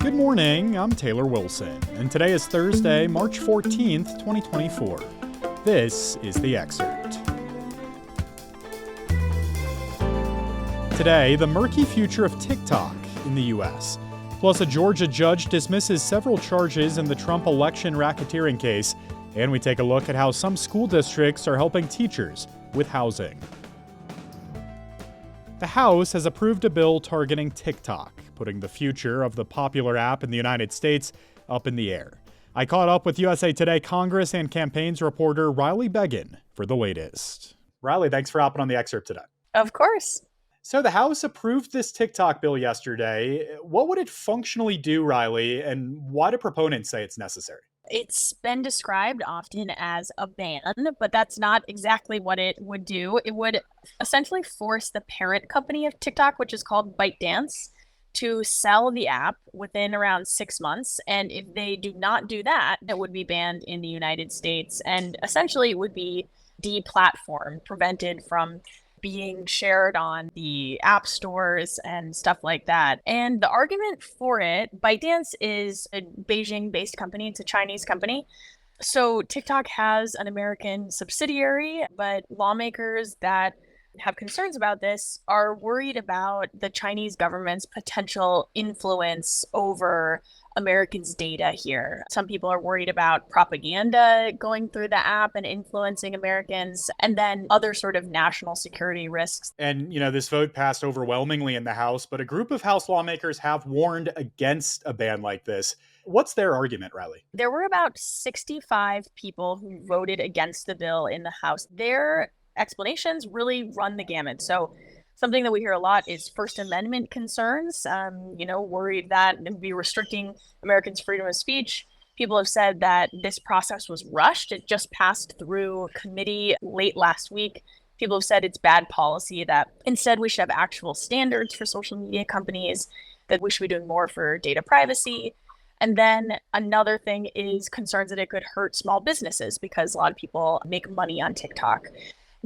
Good morning, I'm Taylor Wilson, and today is Thursday, March 14th, 2024. This is the Excerpt. Today, the murky future of TikTok in the U.S. Plus, a Georgia judge dismisses several charges in the Trump election racketeering case, and we take a look at how some school districts are helping teachers with housing. The House has approved a bill targeting TikTok, putting the future of the popular app in the United States up in the air. I caught up with USA Today Congress and campaigns reporter Riley Beggin for the latest. Riley, thanks for hopping on the Excerpt today. Of course. So the House approved this TikTok bill yesterday. What would it functionally do, Riley, and why do proponents say it's necessary? It's been described often as a ban, but that's not exactly what it would do. It would essentially force the parent company of TikTok, which is called ByteDance, to sell the app within around 6 months. And if they do not do that, it would be banned in the United States. And essentially, it would be deplatformed, prevented from being shared on the app stores and stuff like that. And the argument for it, ByteDance is a Beijing-based company. It's a Chinese company. So TikTok has an American subsidiary, but lawmakers that have concerns about this are worried about the Chinese government's potential influence over Americans' data here. Some people are worried about propaganda going through the app and influencing Americans, and then other sort of national security risks. And, this vote passed overwhelmingly in the House, but a group of House lawmakers have warned against a ban like this. What's their argument, Riley? There were about 65 people who voted against the bill in the House. Their explanations really run the gamut. So something that we hear a lot is First Amendment concerns, worried that it would be restricting Americans' freedom of speech. People have said that this process was rushed. It just passed through committee late last week. People have said it's bad policy, that instead we should have actual standards for social media companies, that we should be doing more for data privacy. And then another thing is concerns that it could hurt small businesses because a lot of people make money on TikTok.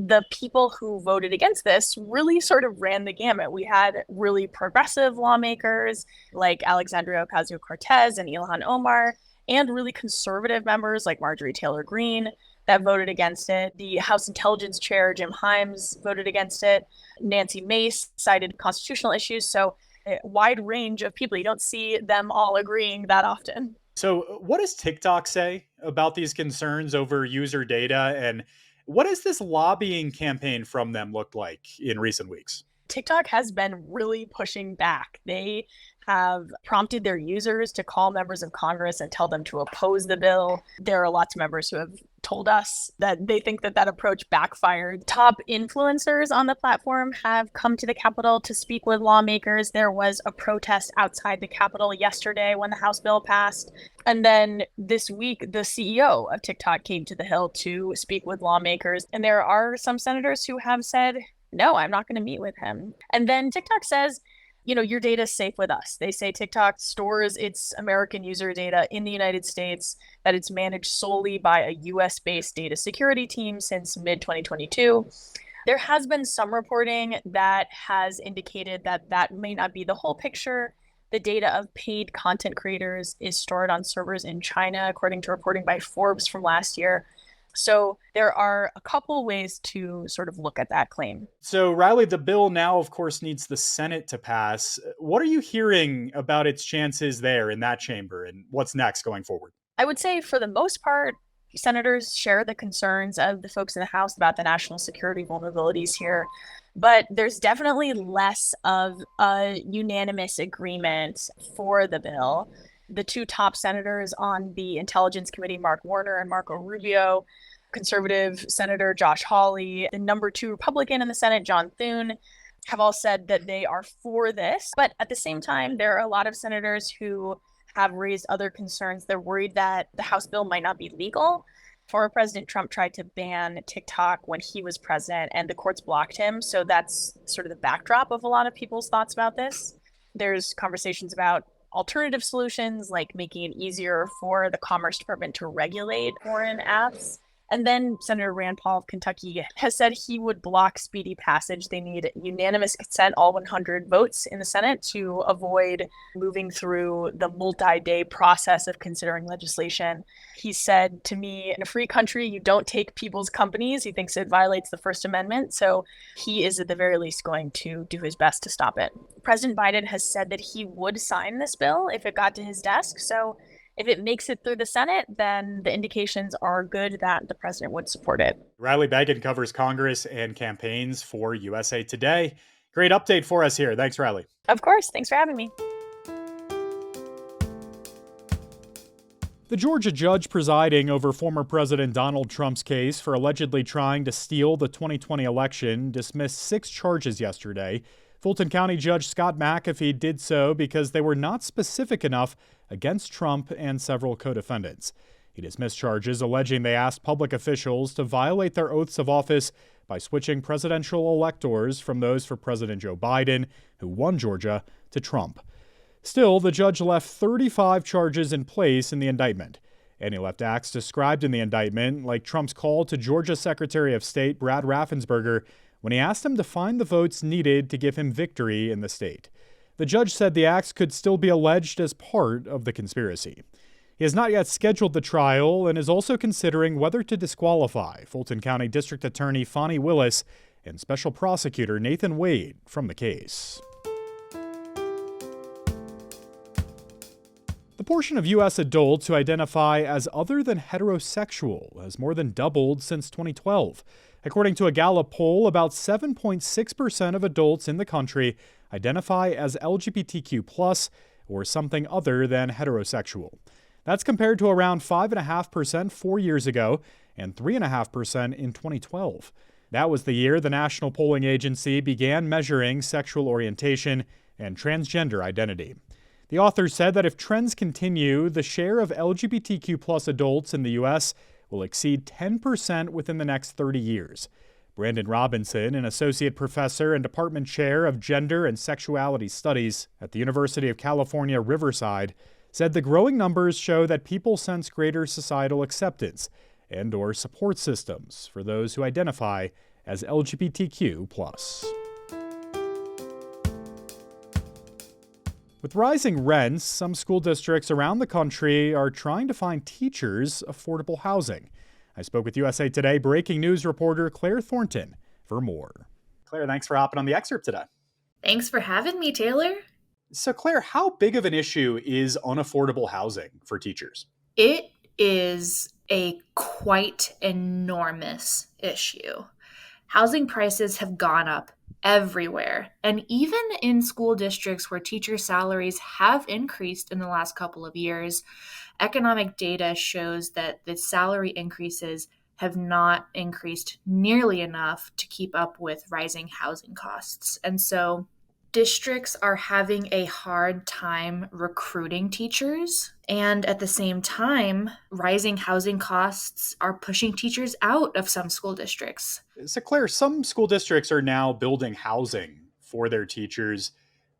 The people who voted against this really sort of ran the gamut. We had really progressive lawmakers like Alexandria Ocasio-Cortez and Ilhan Omar, and really conservative members like Marjorie Taylor Greene that voted against it. The House Intelligence Chair, Jim Himes, voted against it. Nancy Mace cited constitutional issues. So a wide range of people. You don't see them all agreeing that often. So what does TikTok say about these concerns over user data, and what has this lobbying campaign from them looked like in recent weeks? TikTok has been really pushing back. They have prompted their users to call members of Congress and tell them to oppose the bill. There are lots of members who have told us that they think that approach backfired. Top influencers on the platform have come to the Capitol to speak with lawmakers. There was a protest outside the Capitol yesterday when the House bill passed. And then this week, the CEO of TikTok came to the Hill to speak with lawmakers. And there are some senators who have said, no, I'm not going to meet with him. And then TikTok says, your data is safe with us. They say TikTok stores its American user data in the United States, that it's managed solely by a US-based data security team since mid-2022. There has been some reporting that has indicated that may not be the whole picture. The data of paid content creators is stored on servers in China, according to reporting by Forbes from last year. So there are a couple ways to sort of look at that claim. So, Riley, the bill now, of course, needs the Senate to pass. What are you hearing about its chances there in that chamber, and what's next going forward? I would say for the most part, senators share the concerns of the folks in the House about the national security vulnerabilities here. But there's definitely less of a unanimous agreement for the bill. The two top senators on the Intelligence Committee, Mark Warner and Marco Rubio, conservative Senator Josh Hawley, the number 2 Republican in the Senate, John Thune, have all said that they are for this. But at the same time, there are a lot of senators who have raised other concerns. They're worried that the House bill might not be legal. Former President Trump tried to ban TikTok when he was president, and the courts blocked him. So that's sort of the backdrop of a lot of people's thoughts about this. There's conversations about alternative solutions, like making it easier for the Commerce Department to regulate foreign apps. And then Senator Rand Paul of Kentucky has said he would block speedy passage. They need unanimous consent, all 100 votes in the Senate, to avoid moving through the multi-day process of considering legislation. He said to me, in a free country, you don't take people's companies. He thinks it violates the First Amendment. So he is at the very least going to do his best to stop it. President Biden has said that he would sign this bill if it got to his desk. So if it makes it through the Senate, then the indications are good that the president would support it. Riley Beggin covers Congress and campaigns for USA Today. Great update for us here. Thanks, Riley. Of course. Thanks for having me. The Georgia judge presiding over former President Donald Trump's case for allegedly trying to steal the 2020 election dismissed 6 charges yesterday. Fulton County Judge Scott McAfee did so because they were not specific enough against Trump and several co-defendants. He dismissed charges alleging they asked public officials to violate their oaths of office by switching presidential electors from those for President Joe Biden, who won Georgia, to Trump. Still, the judge left 35 charges in place in the indictment. And he left acts described in the indictment, like Trump's call to Georgia Secretary of State Brad Raffensperger when he asked him to find the votes needed to give him victory in the state. The judge said the acts could still be alleged as part of the conspiracy. He has not yet scheduled the trial and is also considering whether to disqualify Fulton County District Attorney Fonnie Willis and Special Prosecutor Nathan Wade from the case. The portion of U.S. adults who identify as other than heterosexual has more than doubled since 2012. According to a Gallup poll, about 7.6% of adults in the country identify as LGBTQ+ or something other than heterosexual. That's compared to around 5.5% 4 years ago and 3.5% in 2012. That was the year the National Polling Agency began measuring sexual orientation and transgender identity. The author said that if trends continue, the share of LGBTQ+ adults in the U.S. will exceed 10% within the next 30 years. Brandon Robinson, an associate professor and department chair of gender and sexuality studies at the University of California, Riverside, said the growing numbers show that people sense greater societal acceptance and/or support systems for those who identify as LGBTQ+. With rising rents, some school districts around the country are trying to find teachers affordable housing. I spoke with USA Today breaking news reporter Claire Thornton for more. Claire, thanks for hopping on the Excerpt today. Thanks for having me, Taylor. So, Claire, how big of an issue is unaffordable housing for teachers? It is a quite enormous issue. Housing prices have gone up everywhere, and even in school districts where teacher salaries have increased in the last couple of years, economic data shows that the salary increases have not increased nearly enough to keep up with rising housing costs. And so districts are having a hard time recruiting teachers. And at the same time, rising housing costs are pushing teachers out of some school districts. So, Claire, some school districts are now building housing for their teachers.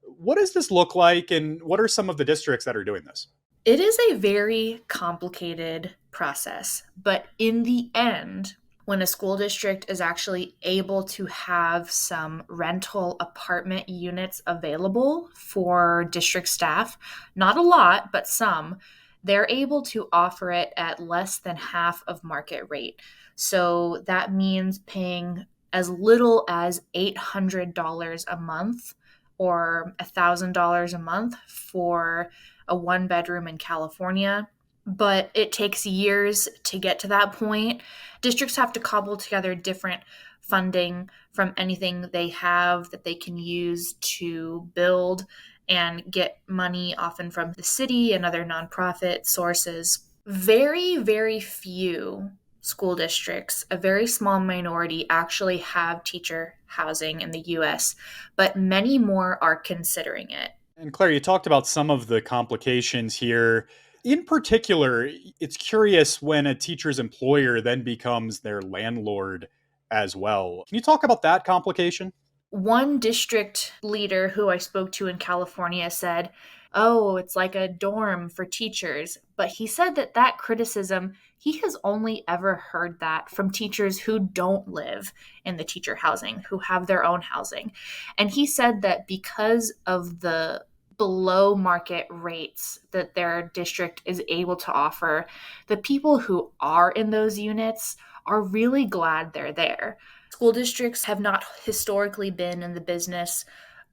What does this look like, and what are some of the districts that are doing this? It is a very complicated process, but in the end, when a school district is actually able to have some rental apartment units available for district staff, not a lot, but some, they're able to offer it at less than half of market rate. So that means paying as little as $800 a month or $1,000 a month for a one-bedroom in California. But it takes years to get to that point. Districts have to cobble together different funding from anything they have that they can use to build and get money often from the city and other nonprofit sources. Very, very few school districts, a very small minority, actually have teacher housing in the U.S., but many more are considering it. And Claire, you talked about some of the complications here. In particular, it's curious when a teacher's employer then becomes their landlord as well. Can you talk about that complication? One district leader who I spoke to in California said, oh, it's like a dorm for teachers. But he said that criticism, he has only ever heard that from teachers who don't live in the teacher housing, who have their own housing. And he said that because of the below market rates that their district is able to offer, the people who are in those units are really glad they're there. School districts have not historically been in the business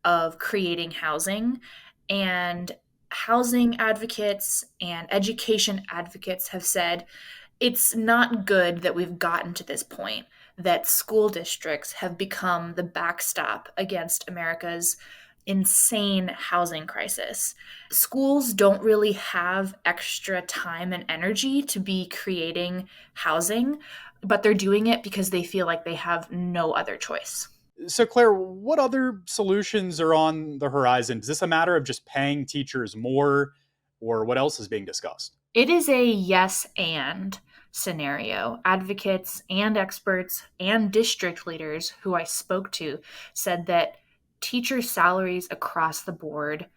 of creating housing, and housing advocates and education advocates have said it's not good that we've gotten to this point, that school districts have become the backstop against America's insane housing crisis. Schools don't really have extra time and energy to be creating housing, but they're doing it because they feel like they have no other choice. So, Claire, what other solutions are on the horizon? Is this a matter of just paying teachers more, or what else is being discussed? It is a yes and scenario. Advocates and experts and district leaders who I spoke to said that teacher salaries across the board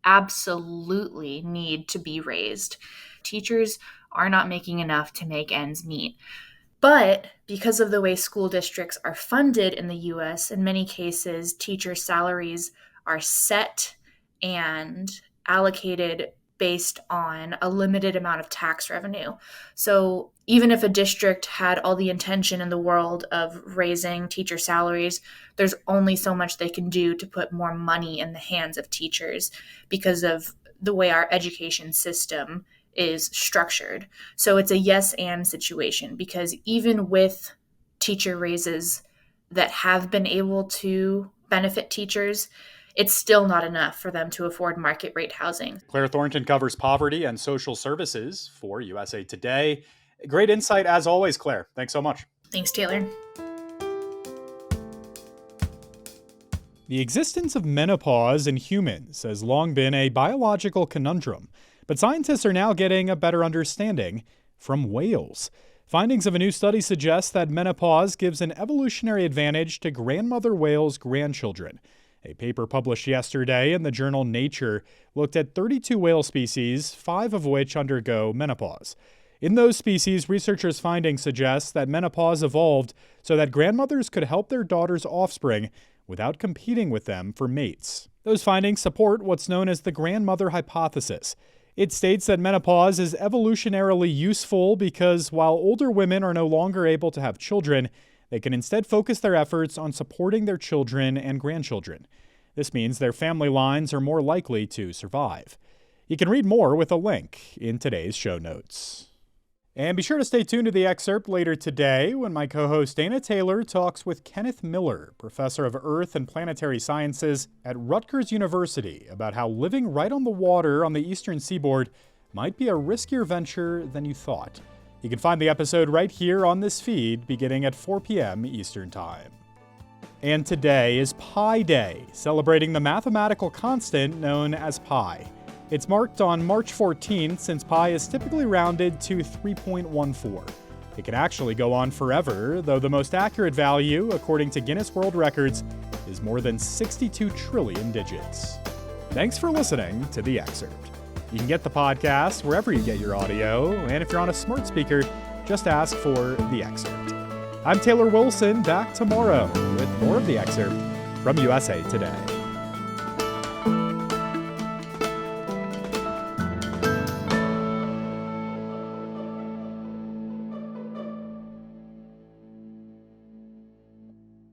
absolutely need to be raised. Teachers are not making enough to make ends meet. But because of the way school districts are funded in the US, in many cases, teacher salaries are set and allocated based on a limited amount of tax revenue. So even if a district had all the intention in the world of raising teacher salaries, there's only so much they can do to put more money in the hands of teachers because of the way our education system is structured. So it's a yes and situation, because even with teacher raises that have been able to benefit teachers, it's still not enough for them to afford market rate housing. Claire Thornton covers poverty and social services for USA Today. Great insight as always, Claire. Thanks so much. Thanks, Taylor. The existence of menopause in humans has long been a biological conundrum, but scientists are now getting a better understanding from whales. Findings of a new study suggest that menopause gives an evolutionary advantage to grandmother whales' grandchildren. A paper published yesterday in the journal Nature looked at 32 whale species, 5 of which undergo menopause. In those species, researchers' findings suggest that menopause evolved so that grandmothers could help their daughters' offspring without competing with them for mates. Those findings support what's known as the grandmother hypothesis. It states that menopause is evolutionarily useful because while older women are no longer able to have children, they can instead focus their efforts on supporting their children and grandchildren. This means their family lines are more likely to survive. You can read more with a link in today's show notes. And be sure to stay tuned to the excerpt later today when my co-host Dana Taylor talks with Kenneth Miller, professor of Earth and Planetary Sciences at Rutgers University, about how living right on the water on the eastern seaboard might be a riskier venture than you thought. You can find the episode right here on this feed beginning at 4 p.m. Eastern Time. And today is Pi Day, celebrating the mathematical constant known as pi. It's marked on March 14th since pi is typically rounded to 3.14. It can actually go on forever, though the most accurate value, according to Guinness World Records, is more than 62 trillion digits. Thanks for listening to The Excerpt. You can get the podcast wherever you get your audio, and if you're on a smart speaker, just ask for The Excerpt. I'm Taylor Wilson, back tomorrow with more of The Excerpt from USA Today.